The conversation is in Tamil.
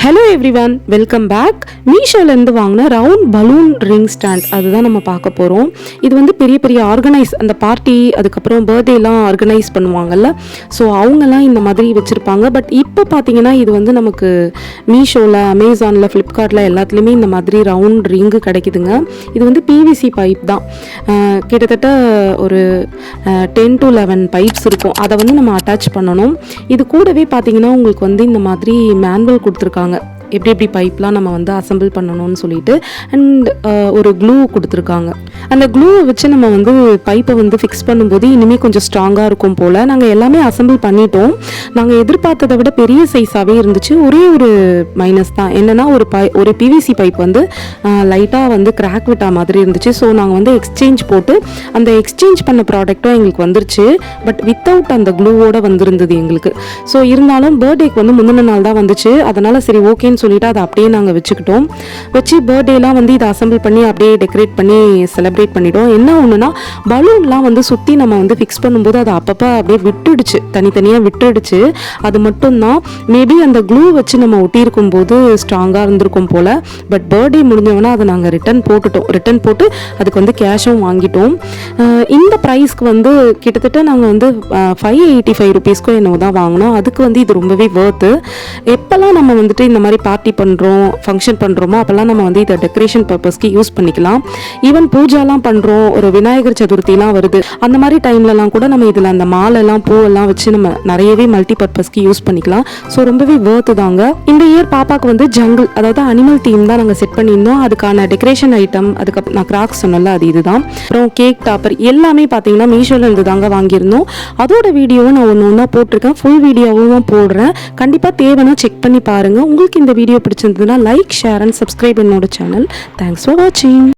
Hello everyone, welcome back. மீஷோலேருந்து வாங்கின ரவுண்ட் பலூன் ரிங் ஸ்டாண்ட் அதுதான் நம்ம பார்க்க போகிறோம். இது வந்து பெரிய பெரிய ஆர்கனைஸ், அந்த பார்ட்டி அதுக்கப்புறம் பர்த்டேலாம் ஆர்கனைஸ் பண்ணுவாங்கல்ல, ஸோ அவங்கெல்லாம் இந்த மாதிரி வச்சுருப்பாங்க. பட் இப்போ பார்த்தீங்கன்னா இது வந்து நமக்கு மீஷோவில், அமேசானில், ஃப்ளிப்கார்ட்டில் எல்லாத்துலேயுமே இந்த மாதிரி ரவுண்ட் ரிங்கு கிடைக்குதுங்க. இது வந்து பிவிசி பைப் தான். கிட்டத்தட்ட ஒரு 10 to 11 பைப்ஸ் இருக்கும். அதை வந்து நம்ம அட்டாச் பண்ணணும். இது கூடவே பார்த்தீங்கன்னா உங்களுக்கு வந்து இந்த மாதிரி மேனுவல் கொடுத்துருக்காங்க, எப்படி பைப்லாம் நம்ம வந்து அசம்பிள் பண்ணணும்னு சொல்லிட்டு. அண்ட் ஒரு க்ளூ கொடுத்துருக்காங்க. அந்த க்ளூவை வச்சு நம்ம வந்து பைப்பை வந்து ஃபிக்ஸ் பண்ணும்போது இனிமேல் கொஞ்சம் ஸ்ட்ராங்காக இருக்கும் போல். நாங்கள் எல்லாமே அசம்பிள் பண்ணிட்டோம். நாங்கள் எதிர்பார்த்ததை விட பெரிய சைஸாகவே இருந்துச்சு. ஒரே ஒரு மைனஸ் தான் என்னென்னா, ஒரு பிவிசி பைப் வந்து லைட்டாக வந்து கிராக் விட்டா மாதிரி இருந்துச்சு. ஸோ நாங்கள் வந்து எக்ஸ்சேஞ்ச் போட்டு அந்த எக்ஸ்சேஞ்ச் பண்ண ப்ராடக்ட்டும் எங்களுக்கு வந்துருச்சு. பட் வித்தவுட் அந்த க்ளூவோடு வந்திருந்தது எங்களுக்கு. ஸோ இருந்தாலும் பர்த்டேக்கு வந்து முந்தின நாள் தான் வந்துச்சு. அதனால் சரி ஓகேன்னு சொல்லிட்டு அதை அப்படியே நாங்கள் வச்சுக்கிட்டோம். வச்சு பர்த்டேலாம் வந்து இதை அசம்பிள் பண்ணி அப்படியே டெக்கரேட் பண்ணி செலிப்ரேட் பண்ணிட்டோம். என்ன ஒன்றுனா, பலூன்லாம் வந்து சுற்றி நம்ம வந்து ஃபிக்ஸ் பண்ணும்போது அது அப்பப்போ அப்படியே விட்டுடுச்சு, தனித்தனியாக விட்டுடுச்சு. அது மட்டும்தான். மேபி அந்த க்ளூ வச்சு நம்ம ஒட்டியிருக்கும் போது ஸ்ட்ராங்காக இருந்திருக்கும் போல். பட் பர்த்டே முடிஞ்சவொன்னா அதை நாங்கள் ரிட்டன் போட்டு அதுக்கு வந்து கேஷும் வாங்கிட்டோம். இந்த ப்ரைஸ்க்கு வந்து கிட்டத்தட்ட நாங்கள் வந்து 585 ருபீஸ்க்கோ என்னவோ தான் வாங்கினோம். அதுக்கு வந்து இது ரொம்பவே வர்த்து. எப்போல்லாம் நம்ம வந்துட்டு இந்த மாதிரி பார்ட்டி பண்ணுறோம், ஃபங்க்ஷன் பண்ணுறோமோ அப்போல்லாம் நம்ம வந்து இதை டெக்கரேஷன் பர்பஸ்க்கு யூஸ் பண்ணிக்கலாம். ஈவன் பூஜாலாம் பண்ணுறோம், ஒரு விநாயகர் சதுர்த்திலாம் வருது, அந்த மாதிரி டைம்லலாம் கூட நம்ம இதில் அந்த மாலெல்லாம் பூவெல்லாம் வச்சு நம்ம நிறையவே மல்டி பர்பஸ்க்கு யூஸ் பண்ணிக்கலாம். ஸோ ரொம்பவே வர்த்து தாங்க. இந்த இயர் பாப்பாவுக்கு வந்து ஜங்கிள், அதாவது அனிமல் தீம் தான் நாங்கள் செட் பண்ணியிருந்தோம். அதுக்கான டெக்கரேஷன் ஐட்டம், அதுக்கப்புறம் நான் கிராக்ஸ் சொன்னல அது இதுதான். அப்புறம் கேக் டாப்பர் எல்லாமே பார்த்தீங்கன்னா மீஷோவில் இருந்து தாங்க வாங்கியிருந்தோம். அதோட வீடியோவும் நான் ஒன்று போட்டிருக்கேன், ஃபுல் வீடியோவும் போடுறேன். கண்டிப்பாக தேவைன்னா செக் பண்ணி பாருங்கள். உங்களுக்கு இந்த வீடியோ பிடிச்சிருந்ததுன்னா லைக், ஷேர் அண்ட் சப்ஸ்கிரைப் என்னோட சேனல். தேங்க்ஸ் ஃபார் வாட்சிங்.